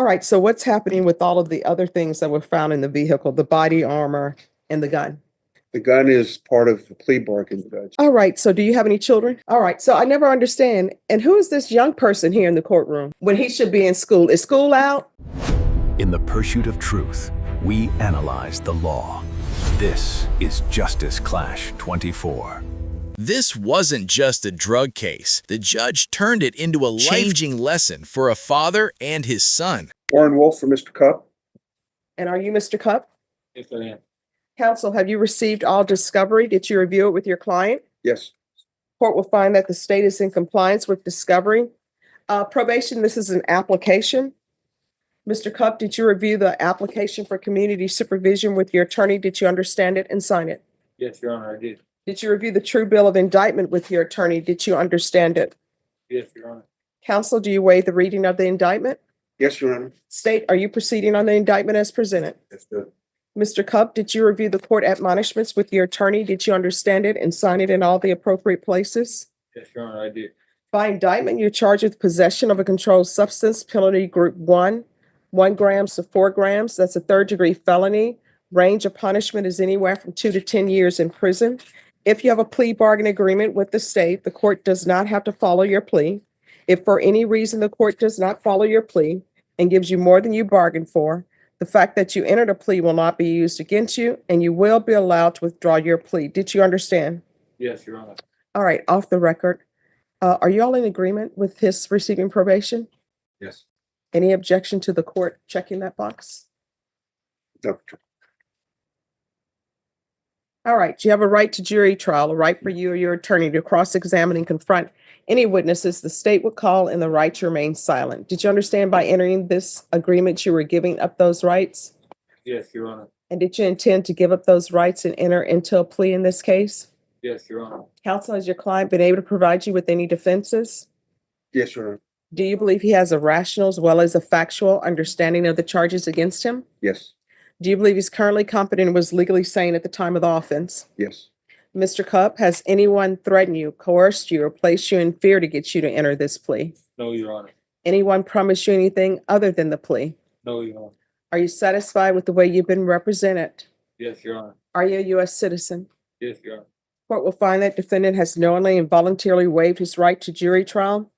All right, so what's happening with all of the other things that were found in the vehicle, the body armor and the gun? The gun is part of the plea bargain, Judge. All right, so do you have any children? All right, so I never understand. And who is this young person here in the courtroom when he should be in school? Is school out? In the pursuit of truth, we analyze the law. This is Justice Clash 24. This wasn't just a drug case. The judge turned it into a life-changing lesson for a father and his son. Warren Wolf for Mr. Cupp. And are you Mr. Cupp? Yes, I am. Counsel, have you received all discovery? Did you review it with your client? Yes. Court will find that the state is in compliance with discovery. Probation, this is an application. Mr. Cupp, did you review the application for community supervision with your attorney? Did you understand it and sign it? Yes, Your Honor, I did. Did you review the true bill of indictment with your attorney? Did you understand it? Yes, Your Honor. Counsel, do you waive the reading of the indictment? Yes, Your Honor. State, are you proceeding on the indictment as presented? That's good. Mr. Cupp, did you review the court admonishments with your attorney? Did you understand it and sign it in all the appropriate places? Yes, Your Honor, I did. By indictment, you're charged with possession of a controlled substance, penalty group 1 grams to 4 grams. That's a third-degree felony. Range of punishment is anywhere from 2 to 10 years in prison. If you have a plea bargain agreement with the state, the court does not have to follow your plea. If for any reason the court does not follow your plea and gives you more than you bargained for, the fact that you entered a plea will not be used against you, and you will be allowed to withdraw your plea. Did you understand? Yes, Your Honor. All right, off the record. Are you all in agreement with his receiving probation? Yes. Any objection to the court checking that box? No. All right, you have a right to jury trial, a right for you or your attorney to cross-examine and confront any witnesses the state would call, and the right to remain silent. Did you understand by entering this agreement you were giving up those rights? Yes, Your Honor. And did you intend to give up those rights and enter into a plea in this case? Yes, Your Honor. Counsel, has your client been able to provide you with any defenses? Yes, Your Honor. Do you believe he has a rational as well as a factual understanding of the charges against him? Yes. Do you believe he's currently competent and was legally sane at the time of the offense? Yes. Mr. Cupp, has anyone threatened you, coerced you, or placed you in fear to get you to enter this plea? No, Your Honor. Anyone promised you anything other than the plea? No, Your Honor. Are you satisfied with the way you've been represented? Yes, Your Honor. Are you a U.S. citizen? Yes, Your Honor. Court will find that defendant has knowingly and voluntarily waived his right to jury trial.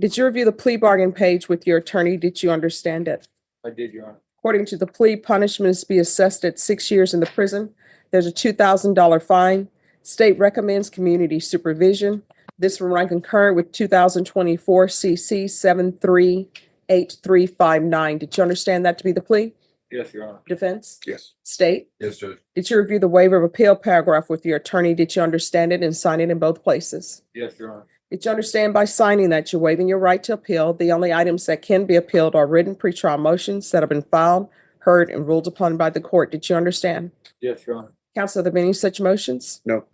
Did you review the plea bargain page with your attorney? Did you understand it? I did, Your Honor. According to the plea, punishment is to be assessed at 6 years in the prison. There's a $2,000 fine. State recommends community supervision. This will run concurrent with 2024 CC 738359. Did you understand that to be the plea? Yes, Your Honor. Defense? Yes. State? Yes, Judge. Did you review the waiver of appeal paragraph with your attorney? Did you understand it and sign it in both places? Yes, Your Honor. Did you understand by signing that you're waiving your right to appeal? The only items that can be appealed are written pretrial motions that have been filed, heard, and ruled upon by the court. Did you understand? Yes, Your Honor. Counsel, have there been any such motions? No.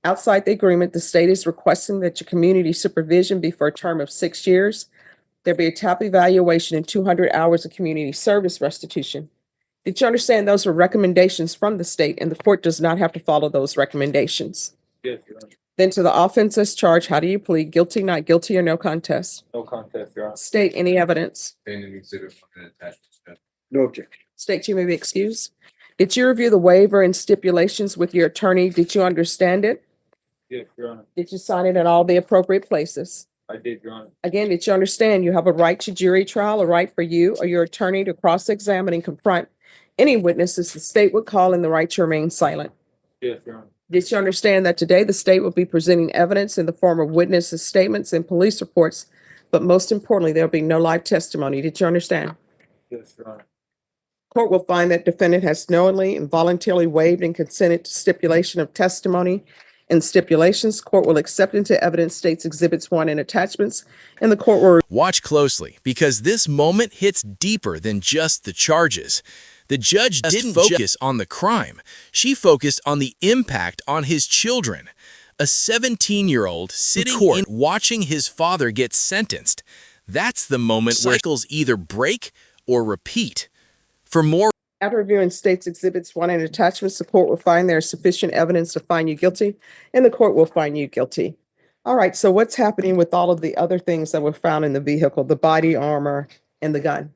Outside the agreement, the state is requesting that your community supervision be for a term of 6 years. There be a top evaluation and 200 hours of community service restitution. Did you understand those were recommendations from the state, and the court does not have to follow those recommendations? Yes, Your Honor. Then to the offense as charged, how do you plead? Guilty, not guilty, or no contest? No contest, Your Honor. State any evidence. Exhibit and attachments. No objection. State, you may be excused. Did you review the waiver and stipulations with your attorney? Did you understand it? Yes, Your Honor. Did you sign it in all the appropriate places? I did, Your Honor. Again, did you understand you have a right to jury trial, a right for you or your attorney to cross-examine and confront any witnesses the state would call, and the right to remain silent? Yes, Your Honor. Did you understand that today the state will be presenting evidence in the form of witnesses' statements and police reports, but most importantly, there'll be no live testimony? Did you understand? Yes, Your Honor. Court will find that defendant has knowingly and voluntarily waived and consented to stipulation of testimony and stipulations. Court will accept into evidence states exhibits 1 and attachments, and the court will Watch closely, because this moment hits deeper than just the charges. The judge didn't focus on the crime. She focused on the impact on his children. A 17-year-old sitting in court watching his father get sentenced. That's the moment where cycles either break or repeat. For more, after reviewing states exhibits 1 and attachments, the court will find there is sufficient evidence to find you guilty, and the court will find you guilty. All right, so what's happening with all of the other things that were found in the vehicle, the body armor and the gun?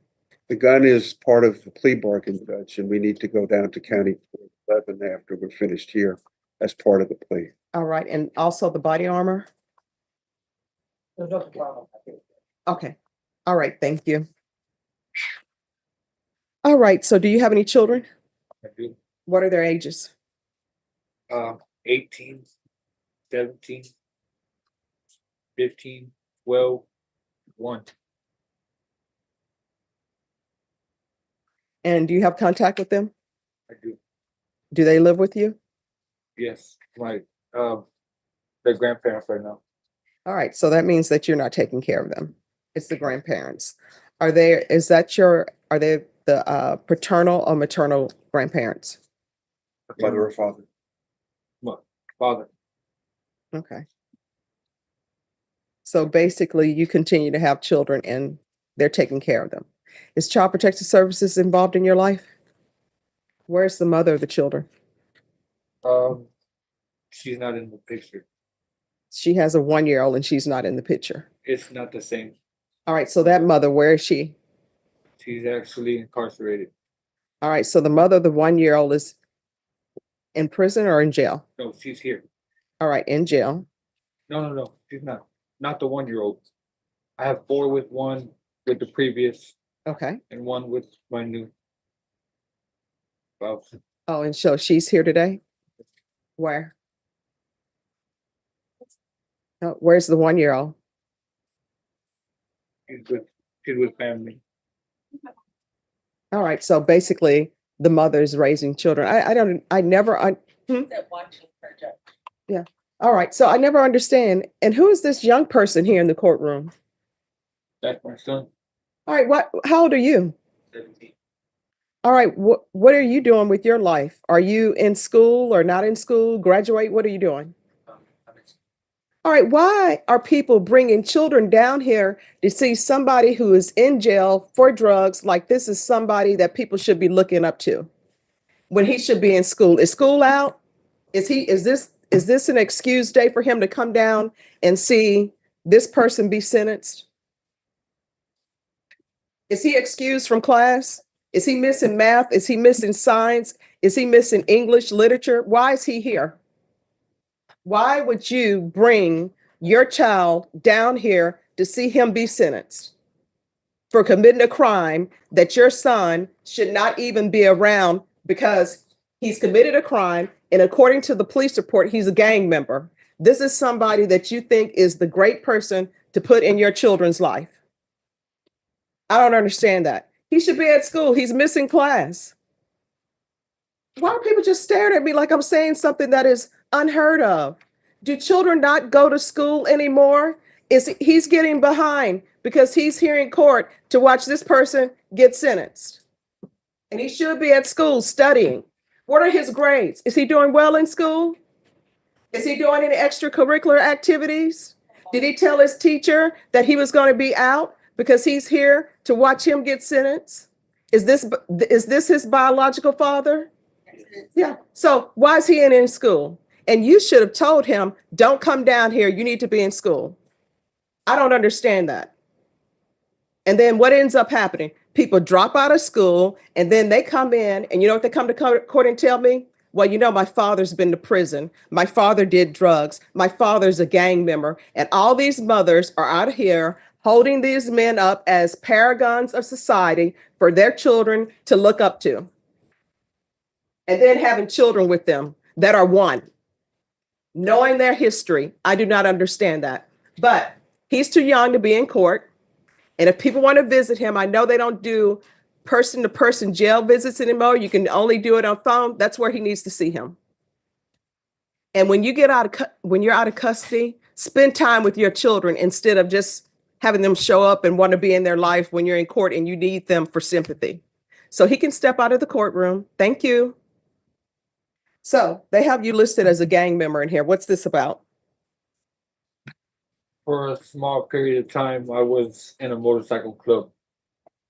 The gun is part of the plea bargain, Judge, and we need to go down to County 11 after we're finished here as part of the plea. All right, and also the body armor? Okay, all right, thank you. All right, so do you have any children? I do. What are their ages? 18, 17, 15, 12, 1. And do you have contact with them? I do. Do they live with you? Yes. Their grandparents right now. All right, so that means that you're not taking care of them. It's the grandparents. Are they the paternal or maternal grandparents? Mother or father? Father. Okay. So basically, you continue to have children and they're taking care of them. Is Child Protective Services involved in your life? Where's the mother of the children? She's not in the picture. She has a 1-year-old and she's not in the picture. It's not the same. All right, so that mother, where is she? She's actually incarcerated. All right, so the mother of the 1-year-old is in prison or in jail? No, she's here. All right, in jail. No. She's not. Not the 1-year-old. I have 4 with one with the previous Okay. and 1 with my new spouse. Oh, and so she's here today? Where? Oh, where's the 1-year-old? She's with family. All right, so basically the mother is raising children. Yeah. All right, so I never understand. And who is this young person here in the courtroom? That's my son. All right, how old are you? 17. All right, what are you doing with your life? Are you in school or not in school? Graduate? What are you doing? All right, why are people bringing children down here to see somebody who is in jail for drugs like this is somebody that people should be looking up to when he should be in school? Is school out? Is this an excuse day for him to come down and see this person be sentenced? Is he excused from class? Is he missing math? Is he missing science? Is he missing English literature? Why is he here? Why would you bring your child down here to see him be sentenced for committing a crime that your son should not even be around because he's committed a crime? And according to the police report, he's a gang member. This is somebody that you think is the great person to put in your children's life. I don't understand that. He should be at school. He's missing class. Why are people just staring at me like I'm saying something that is unheard of? Do children not go to school anymore? He's getting behind because he's here in court to watch this person get sentenced. And he should be at school studying. What are his grades? Is he doing well in school? Is he doing any extracurricular activities? Did he tell his teacher that he was going to be out because he's here to watch him get sentenced? Is this his biological father? Yeah. So why is he in school? And you should have told him, don't come down here. You need to be in school. I don't understand that. And then what ends up happening? People drop out of school and then they come in and you know what they come to court and tell me? Well, you know, my father's been to prison. My father did drugs. My father's a gang member. And all these mothers are out here holding these men up as paragons of society for their children to look up to. And then having children with them that are one. Knowing their history, I do not understand that. But he's too young to be in court. And if people want to visit him, I know they don't do person-to-person jail visits anymore. You can only do it on phone. That's where he needs to see him. And when you're out of custody, spend time with your children instead of just having them show up and want to be in their life when you're in court and you need them for sympathy. So he can step out of the courtroom. Thank you. So they have you listed as a gang member in here. What's this about? For a small period of time, I was in a motorcycle club.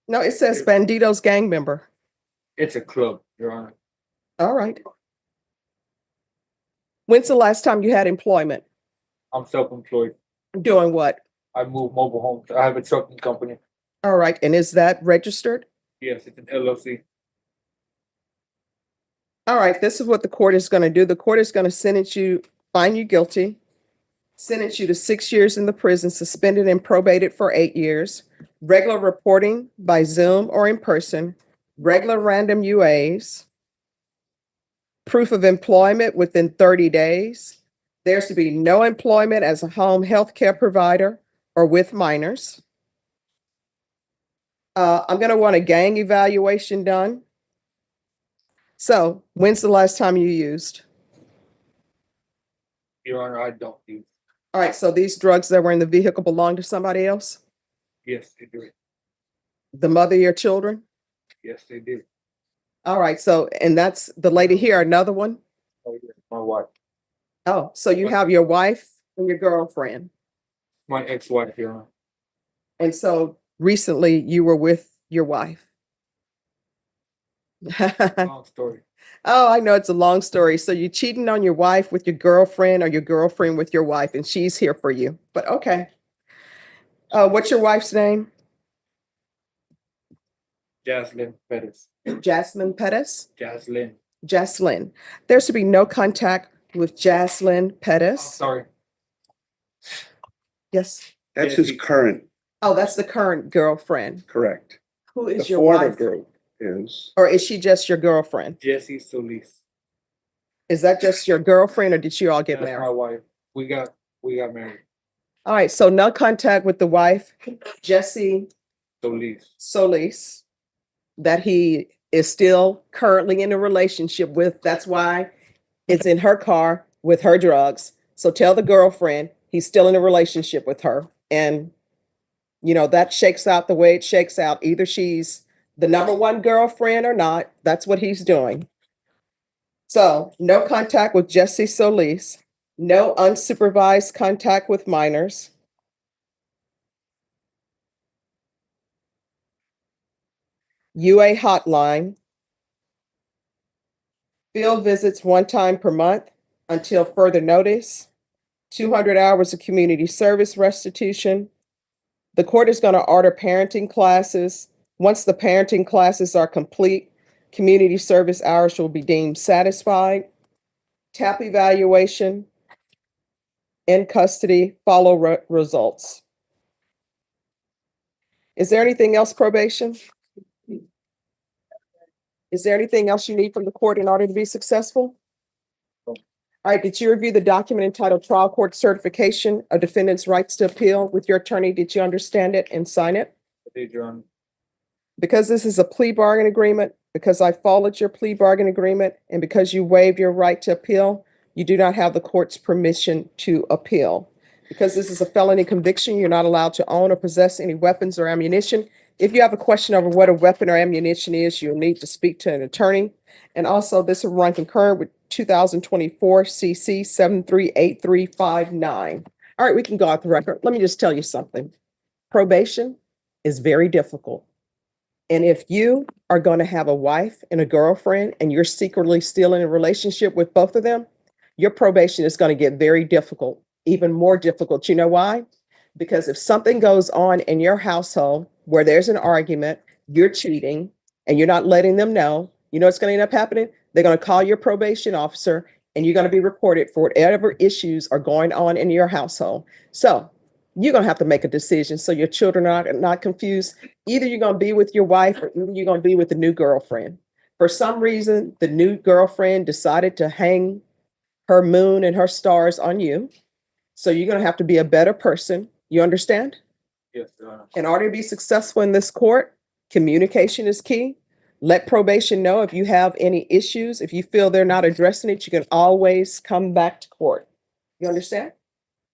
No, it says Bandito's gang member. It's a club, Your Honor. All right. When's the last time you had employment? I'm self-employed. Doing what? I move mobile homes. I have a trucking company. All right. And is that registered? Yes, it's an LLC. All right, this is what the court is going to do. The court is going to find you guilty, sentence you to 6 years in the prison, suspended and probated for 8 years, regular reporting by Zoom or in person, regular random UAs, proof of employment within 30 days. There's to be no employment as a home health care provider or with minors. I'm going to want a gang evaluation done. So, when's the last time you used? Your Honor, I don't use. All right, so these drugs that were in the vehicle belong to somebody else? Yes, they do. The mother of your children? Yes, they do. All right, so, and that's the lady here, another one? Oh, yeah, my wife, Oh, so you have your wife and your girlfriend. my ex-wife, Your Honor. And so recently you were with your wife. Long story. Oh, I know it's a long story. So you're cheating on your wife with your girlfriend or your girlfriend with your wife, and she's here for you. But okay. What's your wife's name? Jaslyn Pettis. Jasmine Pettis? Jaslyn. Jaslyn. There should be no contact with Jaslyn I'm Pettis. sorry. Yes. That's Yeah, his he- current, Oh, that's the current girlfriend. correct. Who The is your former wife? group is, Or is she just your girlfriend? Jessie Solis. Is that just your girlfriend or did you all get That's my married? wife. We got married. All right, so no contact with the wife, Jessie Solis. Solis, that he is still currently in a relationship with. That's why it's in her car with her drugs. So tell the girlfriend he's still in a relationship with her. And, you know, that shakes out the way it shakes out. Either she's the number one girlfriend or not. That's what he's doing. So no contact with Jessie Solis, no unsupervised contact with minors. UA hotline. Field visits 1 time per month until further notice. 200 hours of community service restitution. The court is going to order parenting classes. Once the parenting classes are complete, community service hours will be deemed satisfied. TAP evaluation. In custody, follow results. Is there anything else, probation? Is there anything else you need from the court in order to be successful? All right, did you review the document entitled Trial Court Certification of Defendant's Rights to Appeal with your attorney? Did you understand it and sign it? I did, Your Honor. Because this is a plea bargain agreement, because I followed your plea bargain agreement, and because you waived your right to appeal, you do not have the court's permission to appeal. Because this is a felony conviction, you're not allowed to own or possess any weapons or ammunition. If you have a question over what a weapon or ammunition is, you'll need to speak to an attorney. And also, this will run concurrent with 2024 CC 738359. All right, we can go off the record. Let me just tell you something. Probation is very difficult. And if you are going to have a wife and a girlfriend and you're secretly still in a relationship with both of them, your probation is going to get very difficult, even more difficult. You know why? Because if something goes on in your household where there's an argument, you're cheating, and you're not letting them know, you know what's going to end up happening? They're going to call your probation officer and you're going to be reported for whatever issues are going on in your household. So you're going to have to make a decision so your children are not confused. Either you're going to be with your wife or either you're going to be with the new girlfriend. For some reason, the new girlfriend decided to hang her moon and her stars on you. So you're going to have to be a better person. You understand? Yes, Your Honor. In order to be successful in this court, communication is key. Let probation know if you have any issues. If you feel they're not addressing it, you can always come back to court. You understand?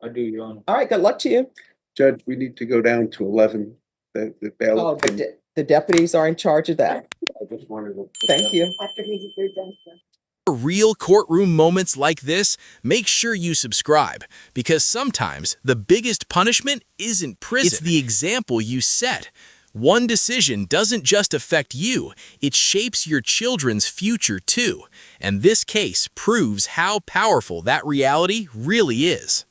I do, Your Honor. All right, good luck to you. Judge, we need to go down to 11. The bailiff. Oh, the deputies are in charge of that. I just wanted to. Thank you. For real courtroom moments like this, make sure you subscribe, because sometimes the biggest punishment isn't prison. It's the example you set. One decision doesn't just affect you, it shapes your children's future too. And this case proves how powerful that reality really is.